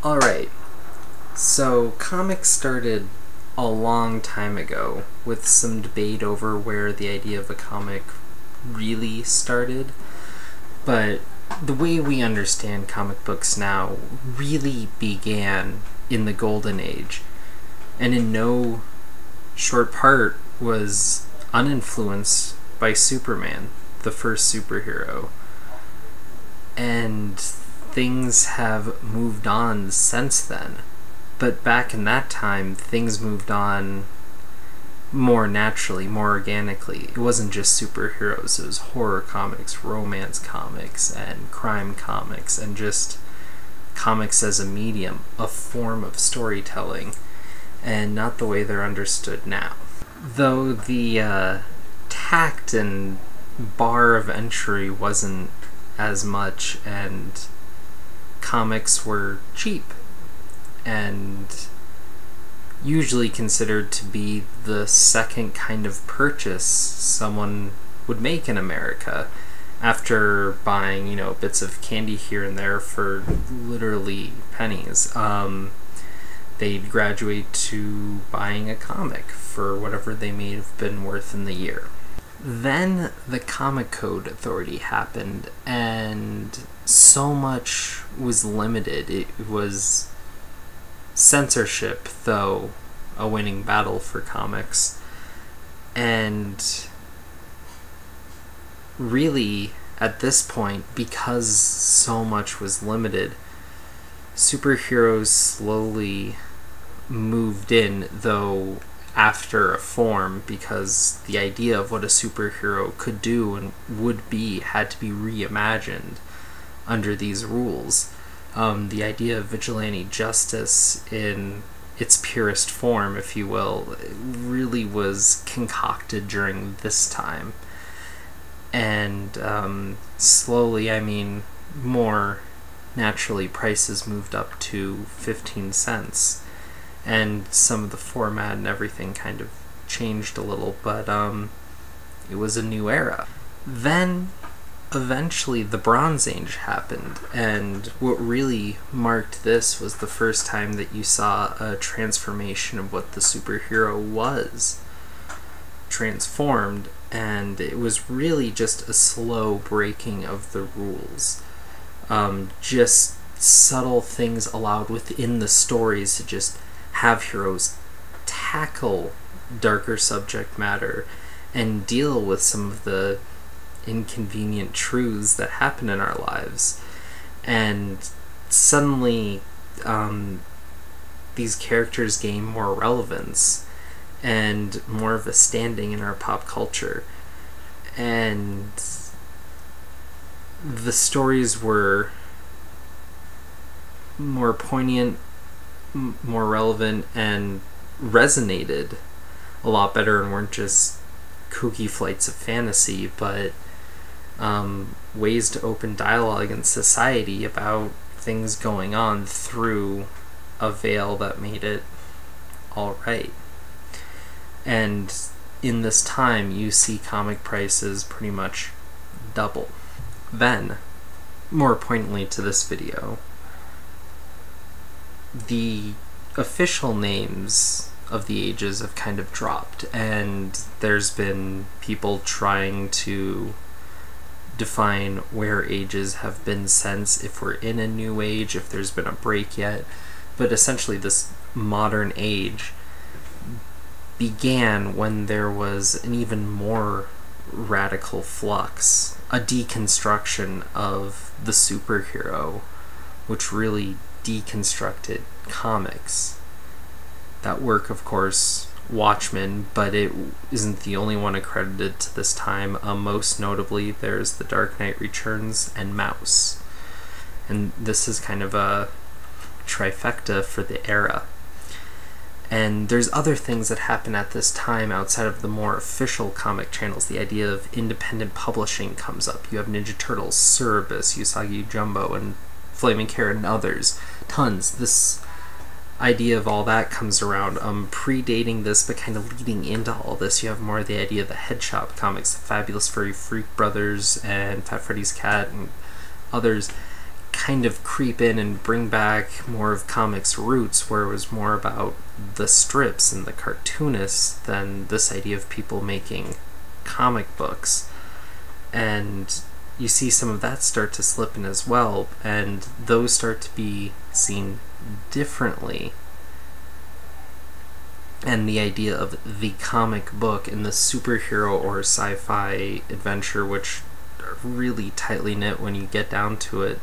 Alright, so comics started a long time ago with some debate over where the idea of a comic really started, but the way we understand comic books now really began in the Golden Age, and in no short part was uninfluenced by Superman, the first superhero. And things have moved on since then. But back in that time, things moved on more naturally, more organically. It wasn't just superheroes, it was horror comics, romance comics, and crime comics, and just comics as a medium, a form of storytelling, and not the way they're understood now. Though the tact and bar of entry wasn't as much, and comics were cheap and usually considered to be the second kind of purchase someone would make in America after buying, bits of candy here and there for literally pennies. They'd graduate to buying a comic for whatever they may have been worth in the year. Then the Comic Code Authority happened, and so much was limited. It was censorship, though a winning battle for comics. And really, at this point, because so much was limited, superheroes slowly moved in, though after a form, because the idea of what a superhero could do and would be had to be reimagined under these rules. The idea of vigilante justice in its purest form, if you will, really was concocted during this time. And slowly, more naturally, prices moved up to 15 cents. And some of the format and everything kind of changed a little, but it was a new era. Then, eventually, the Bronze Age happened, and what really marked this was the first time that you saw a transformation of what the superhero was transformed, and it was really just a slow breaking of the rules. Just subtle things allowed within the stories to just have heroes tackle darker subject matter and deal with some of the inconvenient truths that happen in our lives. And suddenly these characters gain more relevance and more of a standing in our pop culture. And the stories were more poignant, more relevant, and resonated a lot better, and weren't just kooky flights of fantasy, but ways to open dialogue in society about things going on through a veil that made it alright. And in this time, you see comic prices pretty much double. Then, more poignantly to this video, the official names of the ages have kind of dropped, and there's been people trying to define where ages have been since, if we're in a new age, if there's been a break yet. But essentially this modern age began when there was an even more radical flux, a deconstruction of the superhero, which really deconstructed comics. That work, of course, Watchmen, but it isn't the only one accredited to this time. Most notably, there's The Dark Knight Returns and Mouse. And this is kind of a trifecta for the era. And there's other things that happen at this time outside of the more official comic channels. The idea of independent publishing comes up. You have Ninja Turtles, Cerebus, Usagi Jumbo, and Flaming Carrot, and others. Tons. This idea of all that comes around. Predating this, but kind of leading into all this, you have more of the idea of the head shop comics, the Fabulous Furry Freak Brothers, and Fat Freddy's Cat, and others kind of creep in and bring back more of comics' roots, where it was more about the strips and the cartoonists than this idea of people making comic books. And you see some of that start to slip in as well, and those start to be seen differently. And the idea of the comic book and the superhero or sci-fi adventure, which are really tightly knit when you get down to it,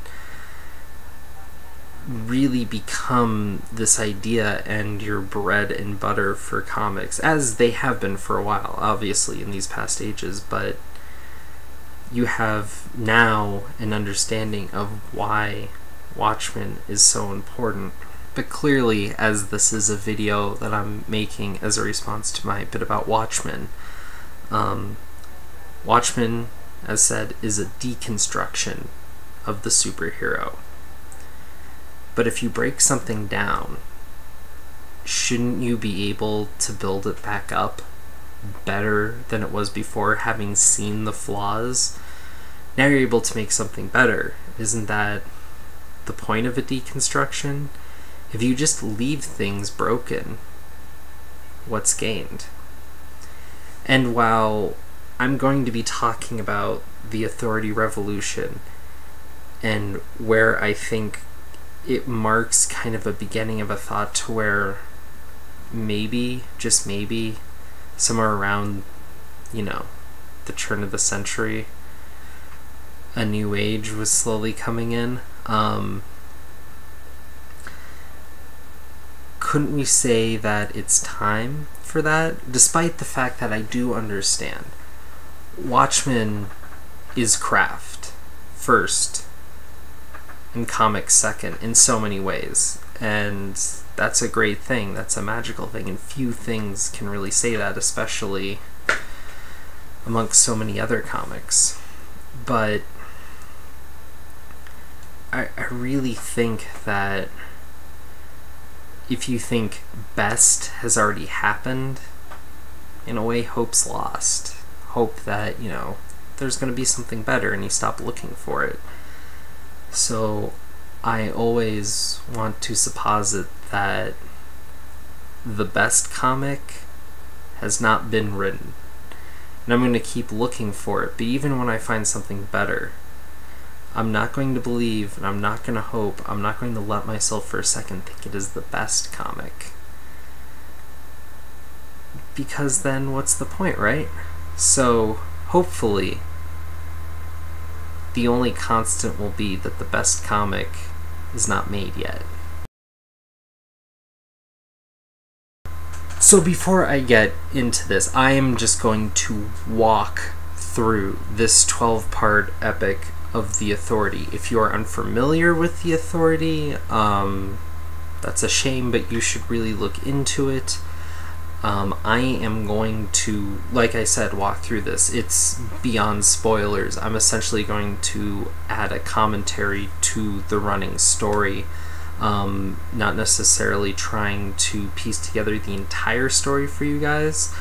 really become this idea and your bread and butter for comics, as they have been for a while, obviously, in these past ages. But you have now an understanding of why Watchmen is so important. But clearly, as this is a video that I'm making as a response to my bit about Watchmen, Watchmen, as said, is a deconstruction of the superhero. But if you break something down, shouldn't you be able to build it back up better than it was before, having seen the flaws? Now you're able to make something better. Isn't that the point of a deconstruction? If you just leave things broken, what's gained? And while I'm going to be talking about the Authority Revolution and where I think it marks kind of a beginning of a thought to where maybe, just maybe, somewhere around, the turn of the century, a new age was slowly coming in. Couldn't we say that it's time for that? Despite the fact that I do understand Watchmen is craft first and comics second in so many ways, and that's a great thing, that's a magical thing, and few things can really say that, especially amongst so many other comics. But I really think that if you think best has already happened, in a way, hope's lost. Hope that, there's going to be something better, and you stop looking for it. So I always want to supposit that the best comic has not been written. And I'm going to keep looking for it, but even when I find something better, I'm not going to believe, and I'm not going to hope, I'm not going to let myself for a second think it is the best comic. Because then what's the point, right? So hopefully the only constant will be that the best comic is not made yet. So before I get into this, I am just going to walk through this 12-part epic of the Authority. If you are unfamiliar with the Authority, that's a shame, but you should really look into it. I am going to, like I said, walk through this. It's beyond spoilers. I'm essentially going to add a commentary to the running story, not necessarily trying to piece together the entire story for you guys,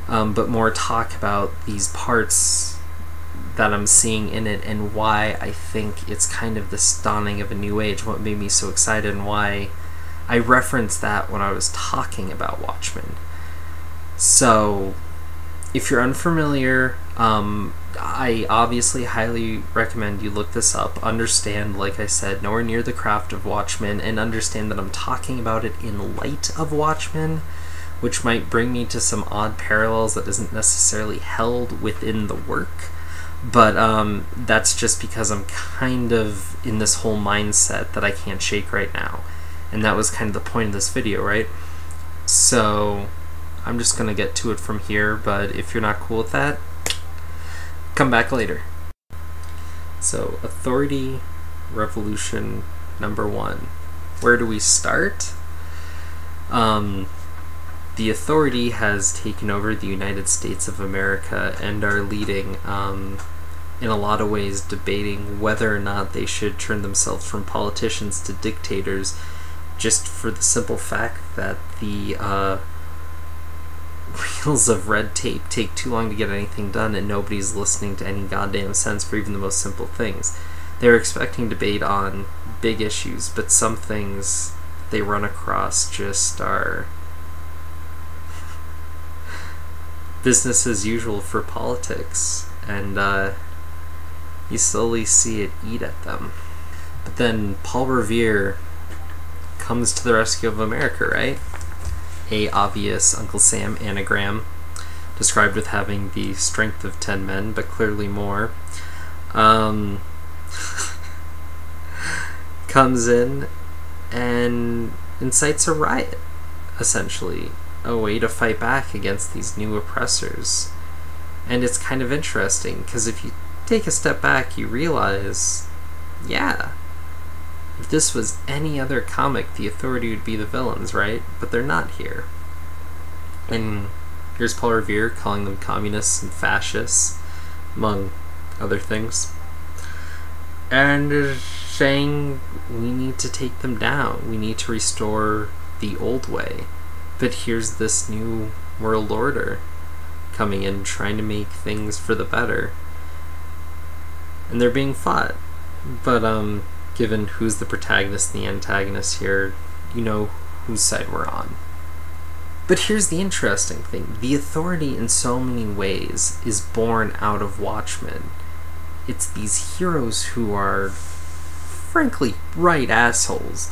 but more talk about these parts that I'm seeing in it and why I think it's kind of the dawning of a new age, what made me so excited, and why I referenced that when I was talking about Watchmen. So, if you're unfamiliar, I obviously highly recommend you look this up, understand, like I said, nowhere near the craft of Watchmen, and understand that I'm talking about it in light of Watchmen, which might bring me to some odd parallels that isn't necessarily held within the work. But that's just because I'm kind of in this whole mindset that I can't shake right now. And that was kind of the point of this video, right? So I'm just going to get to it from here, but if you're not cool with that, come back later. So, Authority Revolution #1. Where do we start? The Authority has taken over the United States of America and are leading, in a lot of ways, debating whether or not they should turn themselves from politicians to dictators, just for the simple fact that the wheels of red tape take too long to get anything done, and nobody's listening to any goddamn sense for even the most simple things. They were expecting debate on big issues, but some things they run across just are business as usual for politics, and you slowly see it eat at them. But then Paul Revere comes to the rescue of America, right? A obvious Uncle Sam anagram, described with having the strength of 10 men, but clearly more. Comes in and incites a riot, essentially, a way to fight back against these new oppressors. And it's kind of interesting, because if you take a step back, you realize, yeah, if this was any other comic, the Authority would be the villains, right? But they're not here. And here's Paul Revere calling them communists and fascists, among other things, and saying we need to take them down, we need to restore the old way. But here's this new world order coming in, trying to make things for the better, and they're being fought. But given who's the protagonist and the antagonist here, you know whose side we're on. But here's the interesting thing. The Authority, in so many ways, is born out of Watchmen. It's these heroes who are, frankly, right assholes.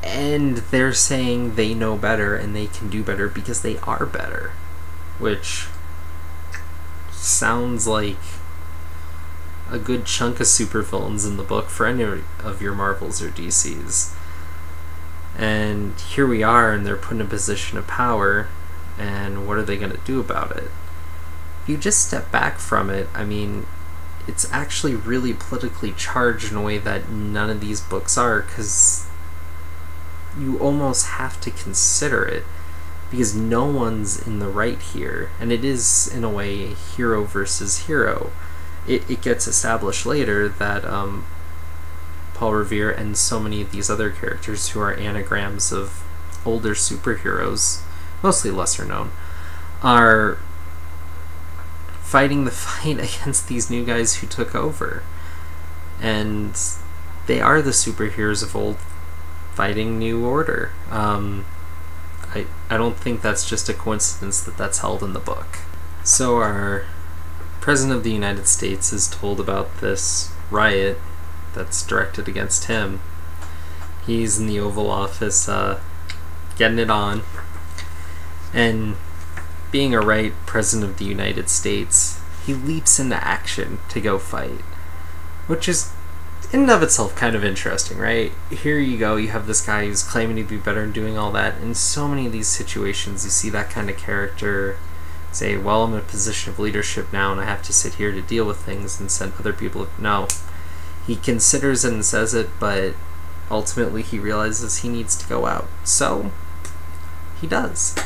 And they're saying they know better and they can do better because they are better. Which sounds like a good chunk of supervillains in the book for any of your Marvels or DCs. And here we are, and they're put in a position of power, and what are they going to do about it? If you just step back from it, I mean, it's actually really politically charged in a way that none of these books are, because you almost have to consider it, because no one's in the right here, and it is, in a way, hero versus hero. It gets established later that Paul Revere and so many of these other characters who are anagrams of older superheroes, mostly lesser known, are fighting the fight against these new guys who took over. And they are the superheroes of old fighting new order. I don't think that's just a coincidence that that's held in the book. So our President of the United States is told about this riot that's directed against him. He's in the Oval Office getting it on, and being a right President of the United States, he leaps into action to go fight, which is in and of itself kind of interesting, right? Here you go, you have this guy who's claiming to be better and doing all that. In so many of these situations, you see that kind of character say, well, I'm in a position of leadership now and I have to sit here to deal with things and send other people. No. He considers it and says it, but ultimately he realizes he needs to go out. So, he does.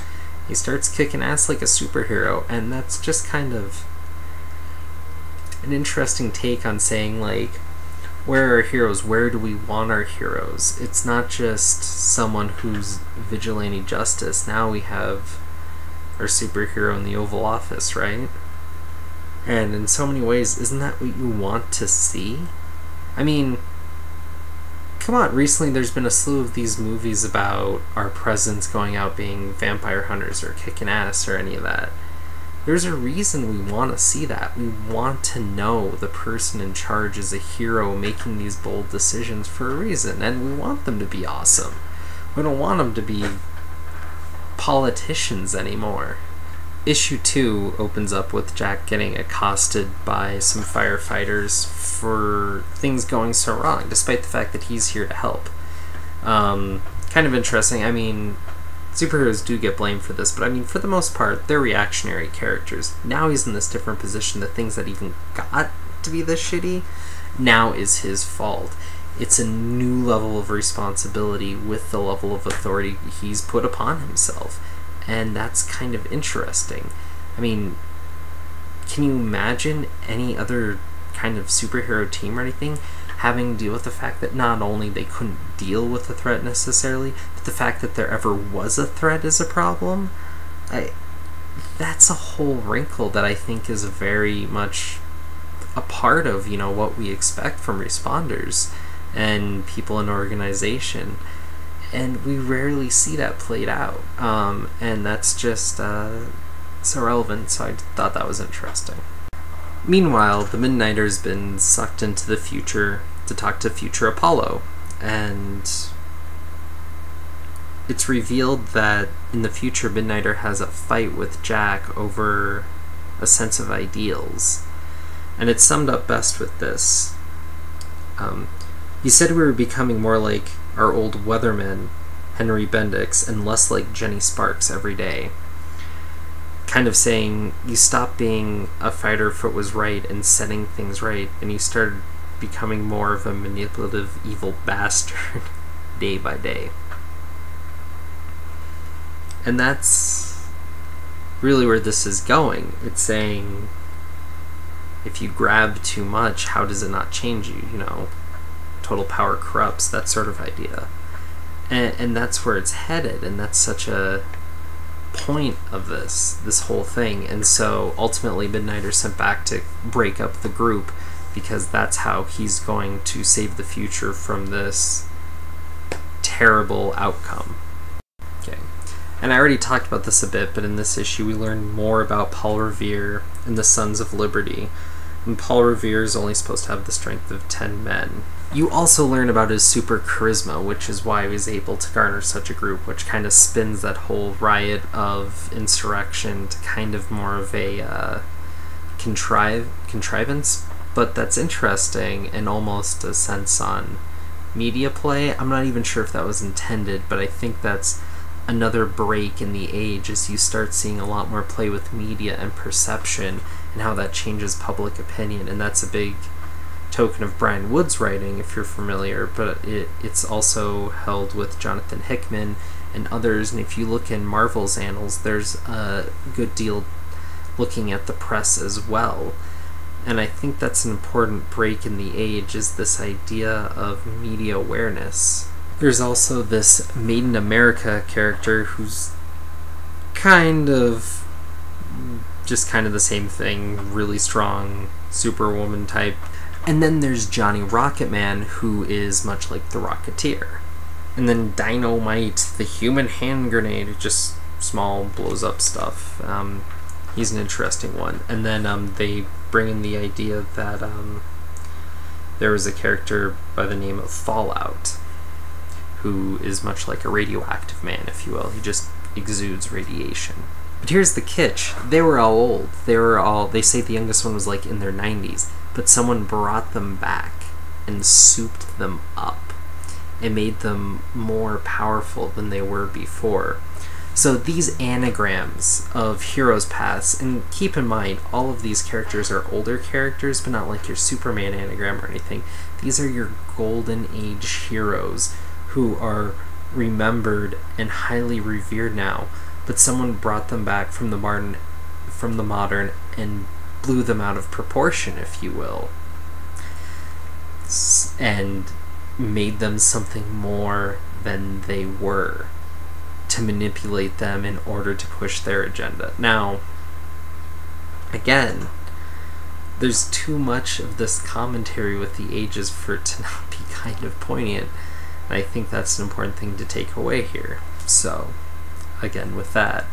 He starts kicking ass like a superhero, and that's just kind of an interesting take on saying, like, where are our heroes? Where do we want our heroes? It's not just someone who's vigilante justice. Now we have our superhero in the Oval Office, right? And in so many ways, isn't that what you want to see? I mean, come on, recently there's been a slew of these movies about our presidents going out being vampire hunters or kicking ass or any of that. There's a reason we want to see that. We want to know the person in charge is a hero making these bold decisions for a reason, and we want them to be awesome. We don't want them to be politicians anymore. Issue 2 opens up with Jack getting accosted by some firefighters for things going so wrong, despite the fact that he's here to help. Kind of interesting. I mean, superheroes do get blamed for this, but I mean, for the most part, they're reactionary characters. Now he's in this different position. The things that even got to be this shitty now is his fault. It's a new level of responsibility with the level of authority he's put upon himself. And that's kind of interesting. I mean, can you imagine any other kind of superhero team or anything having to deal with the fact that not only they couldn't deal with the threat necessarily, but the fact that there ever was a threat is a problem? That's a whole wrinkle that I think is very much a part of, you know, what we expect from responders and people in organization. And we rarely see that played out. And that's just so relevant, so I thought that was interesting. Meanwhile, the Midnighter's been sucked into the future to talk to future Apollo, and it's revealed that in the future Midnighter has a fight with Jack over a sense of ideals, and it's summed up best with this. He said we were becoming more like our old weatherman, Henry Bendix, and less like Jenny Sparks every day. Kind of saying, you stopped being a fighter for what was right and setting things right, and you started becoming more of a manipulative, evil bastard day by day. And that's really where this is going. It's saying, if you grab too much, how does it not change you? You know, total power corrupts, that sort of idea. And that's where it's headed, and that's such a point of this whole thing. And so ultimately Midnighter's sent back to break up the group, because that's how he's going to save the future from this terrible outcome. Okay. And I already talked about this a bit, but in this issue we learn more about Paul Revere and the Sons of Liberty. And Paul Revere is only supposed to have the strength of 10 men. You also learn about his super charisma, which is why he was able to garner such a group, which kind of spins that whole riot of insurrection to kind of more of a contrivance. But that's interesting, and almost a sense on media play. I'm not even sure if that was intended, but I think that's another break in the age, as you start seeing a lot more play with media and perception and how that changes public opinion. And that's a big token of Brian Wood's writing, if you're familiar, but it's also held with Jonathan Hickman and others. And if you look in Marvel's annals, there's a good deal looking at the press as well. And I think that's an important break in the age, is this idea of media awareness. There's also this Made in America character who's kind of the same thing, really strong superwoman type. And then there's Johnny Rocketman, who is much like the Rocketeer. And then Dynamite, the human hand grenade, just small, blows up stuff. He's an interesting one. And then they bring in the idea that there was a character by the name of Fallout, who is much like a radioactive man, if you will. He just exudes radiation. But here's the catch. They were all old. They say the youngest one was like in their 90s, but someone brought them back and souped them up and made them more powerful than they were before. So these anagrams of heroes' paths, and keep in mind, all of these characters are older characters, but not like your Superman anagram or anything. These are your golden age heroes who are remembered and highly revered now, but someone brought them back from the modern and blew them out of proportion, if you will, and made them something more than they were, to manipulate them in order to push their agenda. Now, again, there's too much of this commentary with the ages for it to not be kind of poignant. And I think that's an important thing to take away here. So, again, with that.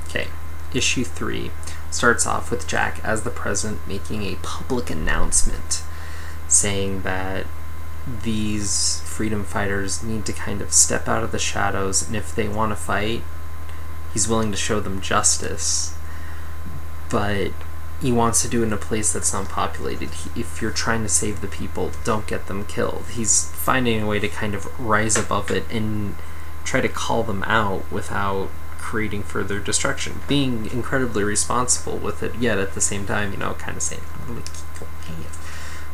Okay, issue 3 starts off with Jack as the president making a public announcement saying that these freedom fighters need to kind of step out of the shadows, and if they want to fight, he's willing to show them justice, but he wants to do it in a place that's unpopulated. If you're trying to save the people, don't get them killed. He's finding a way to kind of rise above it and try to call them out without creating further destruction, being incredibly responsible with it, yet at the same time, kind of saying, I'm gonna keep your hands,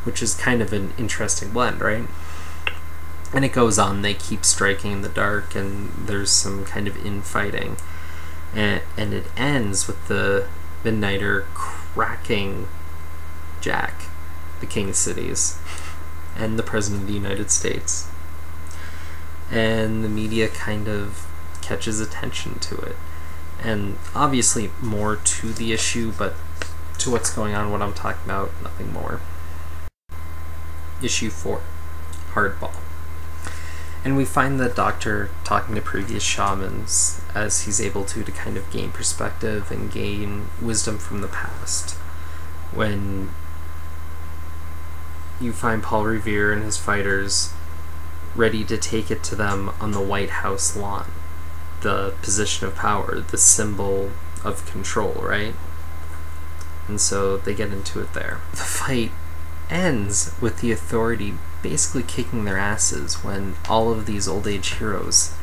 which is kind of an interesting blend, right? And it goes on, they keep striking in the dark, and there's some kind of infighting, and it ends with the Midnighter cracking Jack, the King of Cities, and the President of the United States. And the media kind of catches attention to it. And obviously more to the issue, but to what's going on, what I'm talking about, nothing more. Issue 4, Hardball. And we find the Doctor talking to previous shamans as he's able to kind of gain perspective and gain wisdom from the past. When you find Paul Revere and his fighters ready to take it to them on the White House lawn, the position of power, the symbol of control, right? And so they get into it there. The fight ends with the Authority basically kicking their asses when all of these old age heroes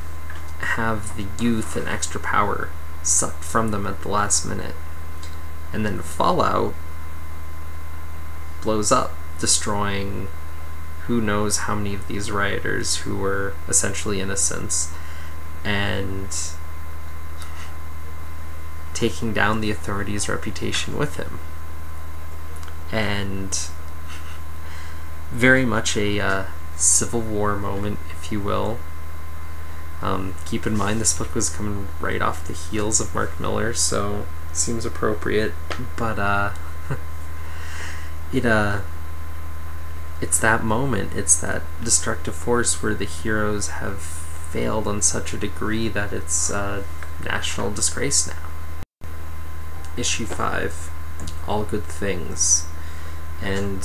have the youth and extra power sucked from them at the last minute. And then Fallout blows up, destroying who knows how many of these rioters who were essentially innocents, and taking down the Authority's reputation with him. And very much a Civil War moment, if you will. Keep in mind this book was coming right off the heels of Mark Millar, so seems appropriate. But it's that moment, it's that destructive force where the heroes have failed on such a degree that it's a national disgrace now. Issue 5, All Good Things. And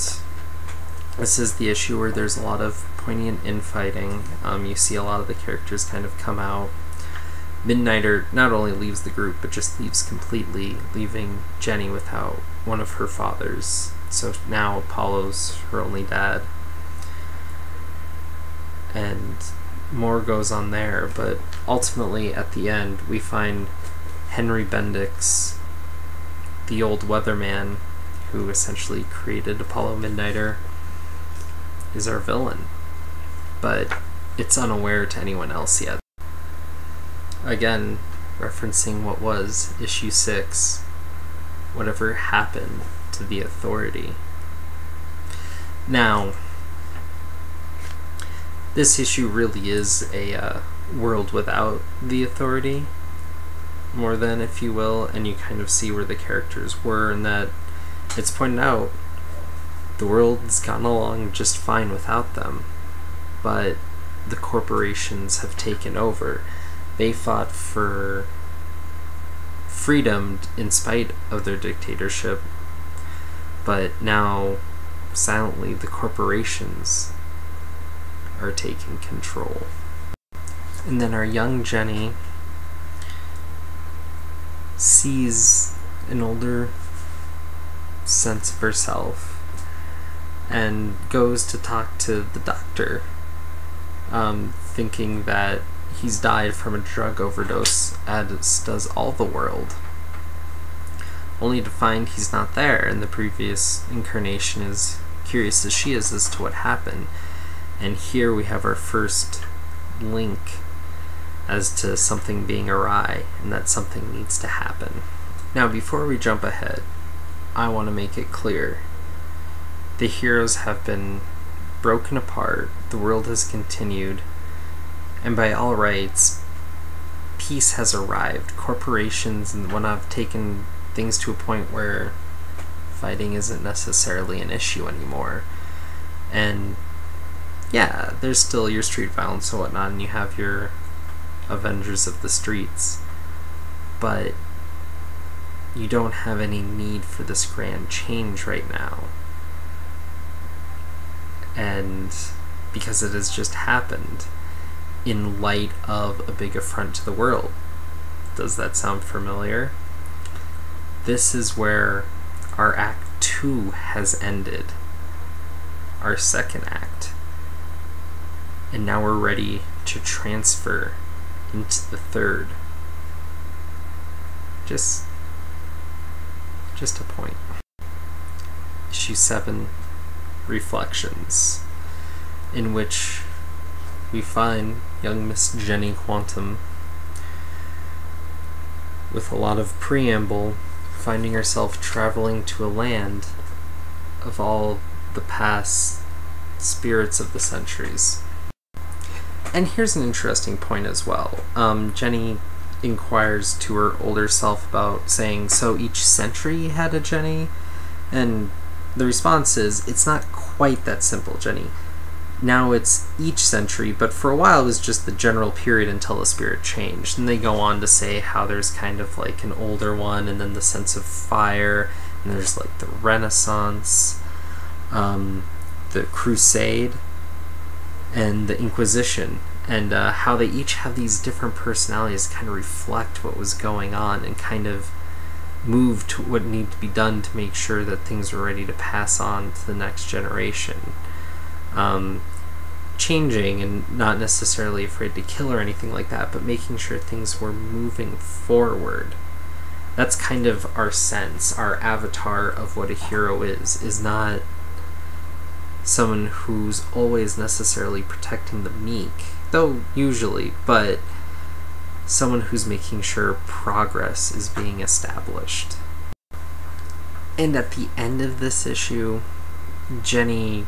this is the issue where there's a lot of poignant infighting. You see a lot of the characters kind of come out. Midnighter not only leaves the group, but just leaves completely, leaving Jenny without one of her fathers. So now Apollo's her only dad. And more goes on there, but ultimately at the end we find Henry Bendix, the old weatherman who essentially created Apollo Midnighter, is our villain. But it's unaware to anyone else yet. Again, referencing what was issue 6, whatever happened to the Authority. Now, this issue really is a world without the Authority, more than, if you will, and you kind of see where the characters were, and that it's pointed out the world's gone along just fine without them, but the corporations have taken over. They fought for freedom in spite of their dictatorship, but now silently the corporations are taking control. And then our young Jenny sees an older sense of herself and goes to talk to the doctor, thinking that he's died from a drug overdose, as does all the world, only to find he's not there, and the previous incarnation is curious as she is as to what happened. And here we have our first link as to something being awry, and that something needs to happen. Now, before we jump ahead, I want to make it clear. The heroes have been broken apart, the world has continued, and by all rights, peace has arrived. Corporations and whatnot have taken things to a point where fighting isn't necessarily an issue anymore. And yeah, there's still your street violence and whatnot, and you have your Avengers of the streets, but you don't have any need for this grand change right now. And because it has just happened in light of a big affront to the world. Does that sound familiar? This is where our Act 2 has ended. Our second act. And now we're ready to transfer into the third. Just a point. Issue 7, Reflections, in which we find young Miss Jenny Quantum, with a lot of preamble, finding herself traveling to a land of all the past spirits of the centuries. And here's an interesting point as well. Jenny inquires to her older self about saying, so each century had a Jenny? And the response is, it's not quite that simple, Jenny. Now it's each century, but for a while it was just the general period until the spirit changed. And they go on to say how there's kind of like an older one, and then the sense of fire, and there's like the Renaissance, the Crusade, and the Inquisition, and how they each have these different personalities kind of reflect what was going on and kind of move to what needed to be done to make sure that things were ready to pass on to the next generation. Changing and not necessarily afraid to kill or anything like that, but making sure things were moving forward. That's kind of our sense, our avatar of what a hero is not someone who's always necessarily protecting the meek, though usually, but someone who's making sure progress is being established. And at the end of this issue, Jenny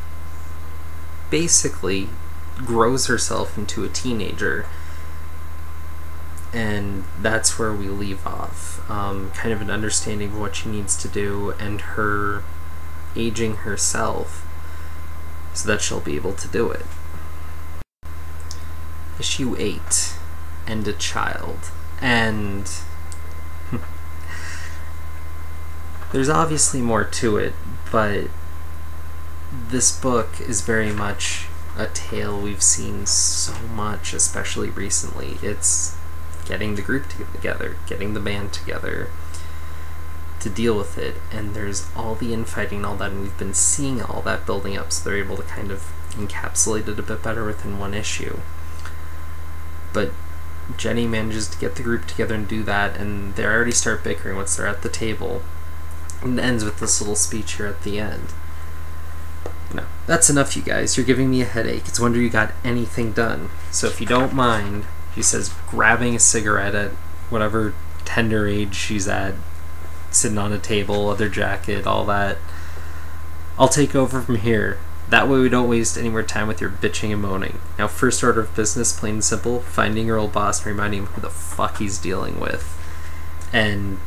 basically grows herself into a teenager, and that's where we leave off. Kind of an understanding of what she needs to do and her aging herself so that she'll be able to do it. Issue 8, and a child. And there's obviously more to it, but this book is very much a tale we've seen so much, especially recently. It's getting the group together, getting the band together to deal with it, and there's all the infighting and all that, and we've been seeing all that building up, so they're able to kind of encapsulate it a bit better within one issue. But Jenny manages to get the group together and do that, and they already start bickering once they're at the table, and it ends with this little speech here at the end. No, that's enough, you guys. You're giving me a headache. It's a wonder you got anything done. So if you don't mind, she says, grabbing a cigarette at whatever tender age she's at, sitting on a table, leather jacket, all that. I'll take over from here. That way we don't waste any more time with your bitching and moaning. Now, first order of business, plain and simple, finding your old boss and reminding him who the fuck he's dealing with. And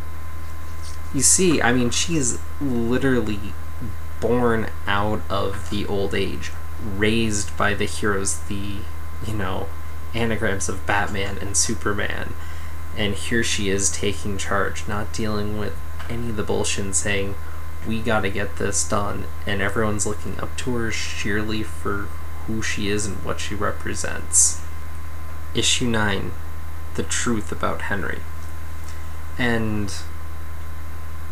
you see, I mean, she's literally born out of the old age, raised by the heroes, the, anagrams of Batman and Superman. And here she is taking charge, not dealing with any of the bullshit, and saying, we gotta get this done, and everyone's looking up to her sheerly for who she is and what she represents. Issue 9, The Truth About Henry. And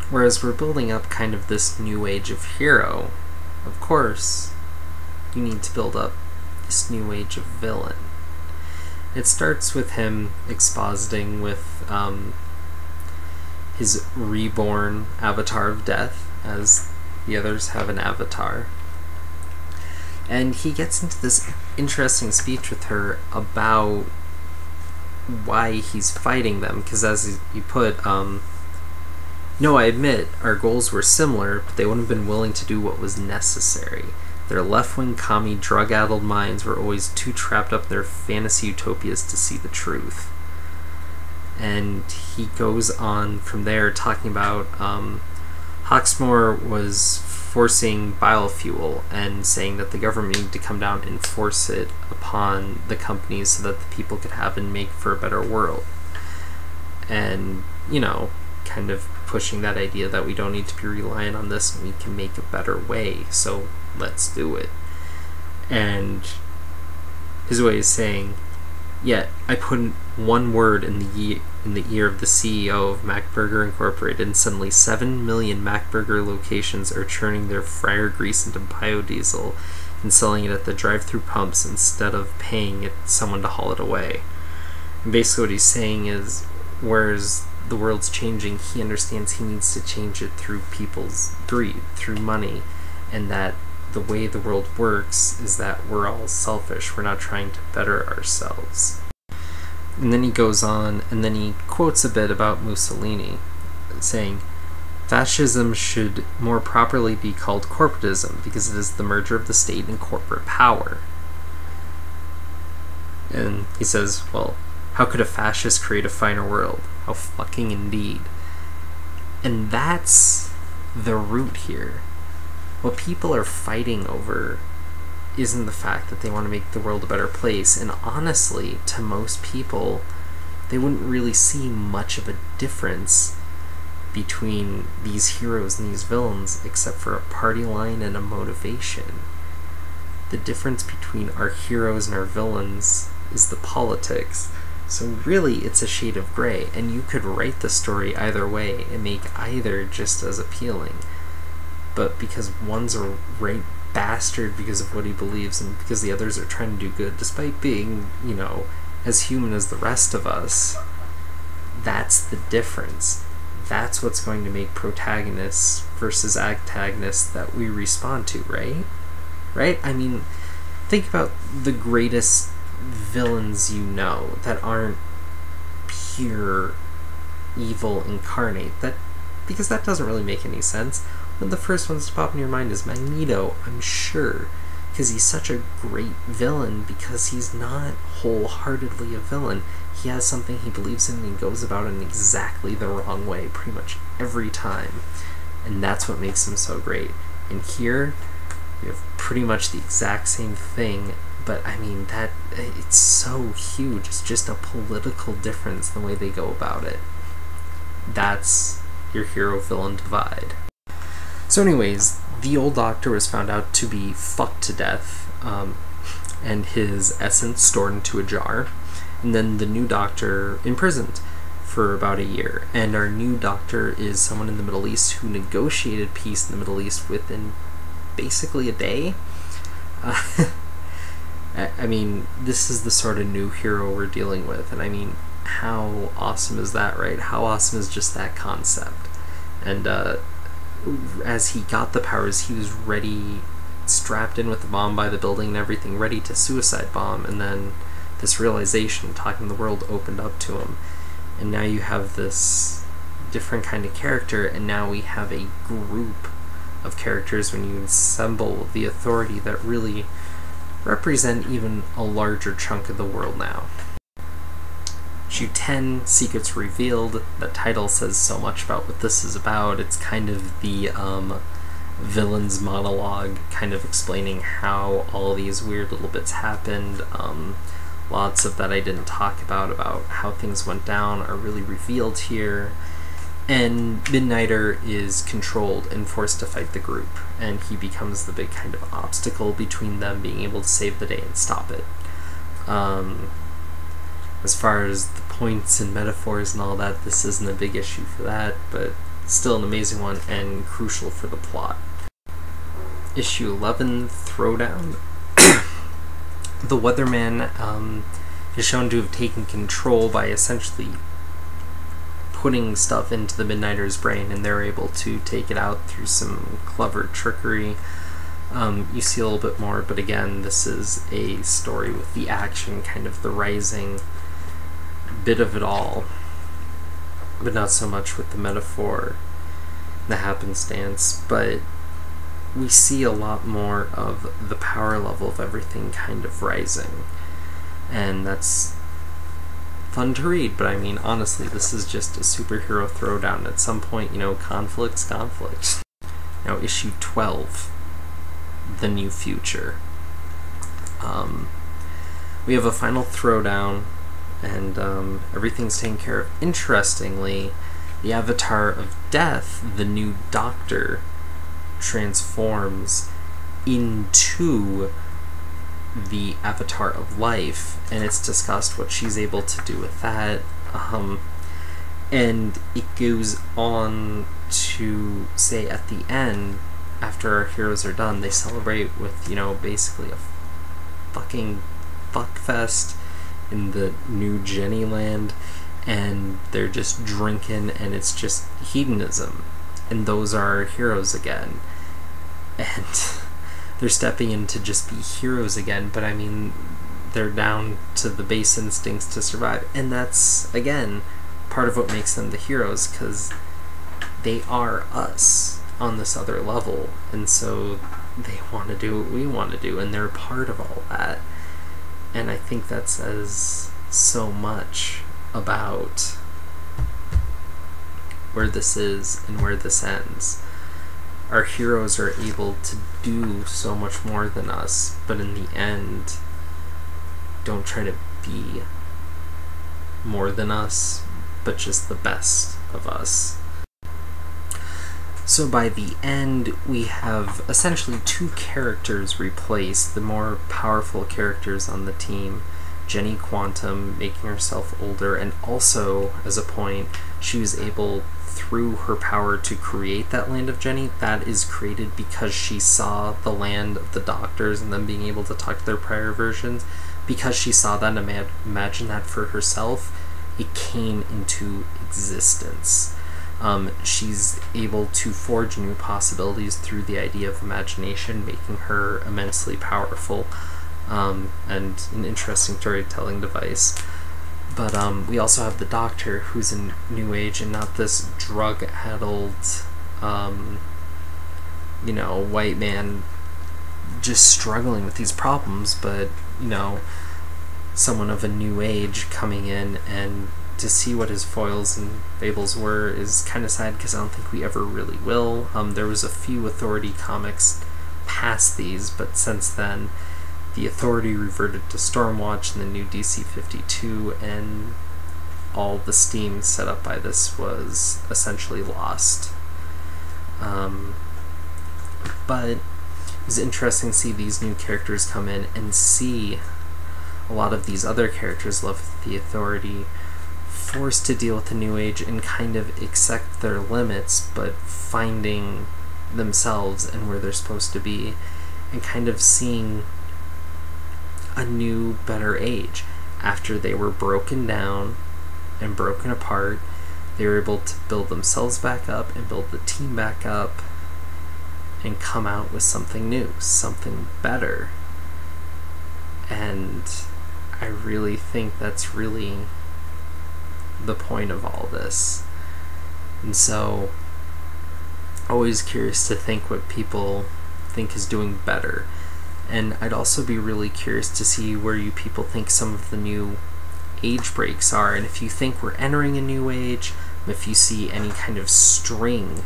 whereas we're building up kind of this new age of hero, of course, you need to build up this new age of villain. It starts with him expositing with his reborn avatar of death, as the others have an avatar. And he gets into this interesting speech with her about why he's fighting them, because as you put, no, I admit, our goals were similar, but they wouldn't have been willing to do what was necessary. Their left-wing, commie, drug-addled minds were always too trapped up in their fantasy utopias to see the truth. And he goes on from there talking about Hawksmoor was forcing biofuel and saying that the government needed to come down and force it upon the companies so that the people could have and make for a better world. And, kind of pushing that idea that we don't need to be reliant on this and we can make a better way, so let's do it. And his way is saying, yet I put one word in the ear of the CEO of MacBurger Incorporated, and suddenly 7 million MacBurger locations are churning their fryer grease into biodiesel and selling it at the drive-through pumps instead of paying someone to haul it away. And basically what he's saying is, whereas the world's changing, he understands he needs to change it through people's greed, through money, and that the way the world works is that we're all selfish. We're not trying to better ourselves. And then he goes on, and then he quotes a bit about Mussolini, saying, fascism should more properly be called corporatism because it is the merger of the state and corporate power. And he says, well, how could a fascist create a finer world? How fucking indeed. And that's the root here. What people are fighting over isn't the fact that they want to make the world a better place, and honestly, to most people, they wouldn't really see much of a difference between these heroes and these villains except for a party line and a motivation. The difference between our heroes and our villains is the politics. So really, it's a shade of gray, and you could write the story either way and make either just as appealing. But because one's a right bastard because of what he believes, and because the others are trying to do good, despite being, you know, as human as the rest of us, that's the difference. That's what's going to make protagonists versus antagonists that we respond to, right? Right? I mean, think about the greatest villains you know that aren't pure evil incarnate. Because that doesn't really make any sense. One of the first ones to pop in your mind is Magneto, I'm sure, because he's such a great villain because he's not wholeheartedly a villain. He has something he believes in and he goes about it in exactly the wrong way pretty much every time. And that's what makes him so great. And here, we have pretty much the exact same thing, but I mean, it's so huge. It's just a political difference the way they go about it. That's your hero-villain divide. So anyways, the old Doctor was found out to be fucked to death, and his essence stored into a jar, and then the new Doctor imprisoned for about a year. And our new Doctor is someone in the Middle East who negotiated peace in the Middle East within basically a day. I mean, this is the sort of new hero we're dealing with, and I mean, how awesome is that, right? How awesome is just that concept? And as he got the powers, he was ready, strapped in with the bomb by the building and everything, ready to suicide bomb, and then this realization, talking to the world, opened up to him. And now you have this different kind of character, and now we have a group of characters when you assemble the authority that really represent even a larger chunk of the world now. Issue 10, Secrets Revealed. The title says so much about what this is about. It's kind of the villain's monologue, kind of explaining how all these weird little bits happened. Lots of that I didn't talk about how things went down, are really revealed here. And Midnighter is controlled and forced to fight the group, and he becomes the big kind of obstacle between them being able to save the day and stop it. As far as the points and metaphors and all that, this isn't a big issue for that, but still an amazing one and crucial for the plot. Issue 11, Throwdown. The Weatherman is shown to have taken control by essentially putting stuff into the Midnighter's brain, and they're able to take it out through some clever trickery. You see a little bit more, but again, this is a story with the action, kind of the rising bit of it all, but not so much with the metaphor, the happenstance. But we see a lot more of the power level of everything kind of rising, and that's fun to read. But I mean, honestly, this is just a superhero throwdown. At some point, you know, conflict's conflict. Now, issue 12, The New Future. We have a final throwdown, and everything's taken care of. Interestingly, the avatar of death, the new Doctor, transforms into the avatar of life, and it's discussed what she's able to do with that. And it goes on to say at the end, after our heroes are done, they celebrate with, you know, basically a fucking fuckfest in the new Jenny land, and they're just drinking, and it's just hedonism, and those are our heroes again, and they're stepping in to just be heroes again. But I mean, they're down to the base instincts to survive, and that's again part of what makes them the heroes, because they are us on this other level, and so they want to do what we want to do, and they're part of all that. And I think that says so much about where this is and where this ends. our heroes are able to do so much more than us, but in the end don't try to be more than us, but just the best of us. So by the end, we have essentially two characters replaced, the more powerful characters on the team. Jenny Quantum making herself older, and also, as a point, she was able, through her power, to create that land of Jenny. That is created because she saw the land of the doctors and them being able to talk to their prior versions. Because she saw that and imagined that for herself, it came into existence. She's able to forge new possibilities through the idea of imagination, making her immensely powerful, and an interesting storytelling device. But we also have the Doctor, who's in New Age and not this drug-addled, white man just struggling with these problems, but, someone of a New Age coming in, and to see what his foils and fables were is kind of sad, because I don't think we ever really will. There was a few Authority comics past these, but since then the Authority reverted to Stormwatch and the new DC 52, and all the steam set up by this was essentially lost. But it was interesting to see these new characters come in and see a lot of these other characters left with the Authority forced to deal with the New Age and kind of accept their limits, but finding themselves and where they're supposed to be, and kind of seeing a new, better age. After they were broken down and broken apart, they were able to build themselves back up and build the team back up and come out with something new, something better. And I really think that's really the point of all this. And so, always curious to think what people think is doing better. And I'd also be really curious to see where you people think some of the new age breaks are, and if you think we're entering a new age, if you see any kind of string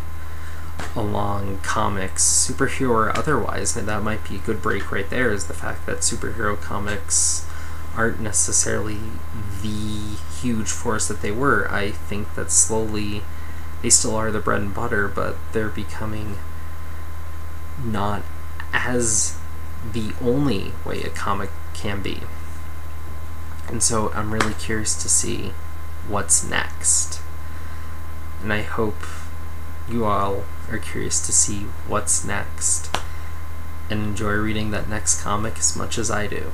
along comics, superhero or otherwise. And that might be a good break right there, is the fact that superhero comics aren't necessarily the huge force that they were. I think that slowly they still are the bread and butter, but they're becoming not as the only way a comic can be. And so I'm really curious to see what's next. And I hope you all are curious to see what's next and enjoy reading that next comic as much as I do.